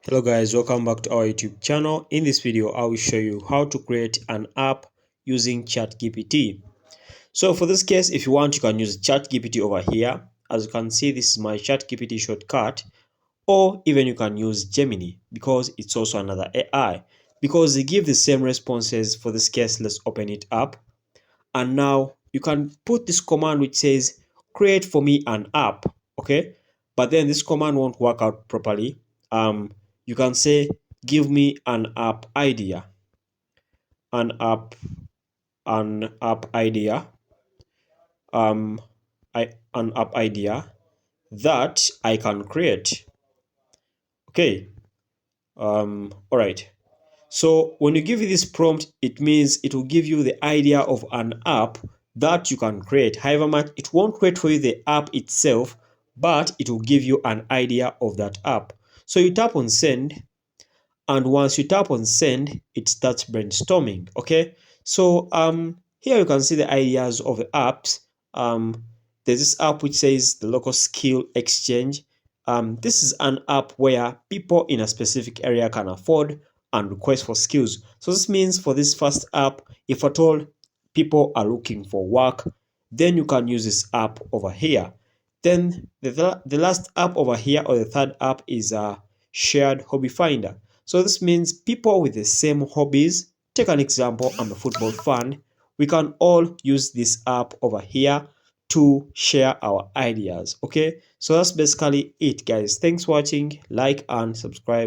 Hello guys, welcome back to our YouTube channel. In this video, I will show you how to create an app using ChatGPT. So for this case, if you want, you can use ChatGPT over here. As you can see, this is my ChatGPT shortcut, or even you can use Gemini because it's also another AI. Because they give the same responses. For this case, let's open it up. And now you can put this command which says, create for me an app, okay? But then this command won't work out properly. You can say, give me an app idea, an app, an app idea, um, an app idea that I can create. Okay. All right. So when you give it this prompt, it means it will give you the idea of an app that you can create. However, it won't create for you the app itself, but it will give you an idea of that app. So you tap on send, and once you tap on send, it starts brainstorming. Okay. So here you can see the ideas of the apps. There's this app which says the local skill exchange. This is an app where people in a specific area can afford and request for skills. So this means for this first app, if at all people are looking for work, then you can use this app over here. Then the last app over here, or the third app, is a shared hobby finder. So this means people with the same hobbies. Take an example, I'm a football fan. We can all use this app over here to share our ideas. Okay, so that's basically it, guys. Thanks for watching. Like and subscribe.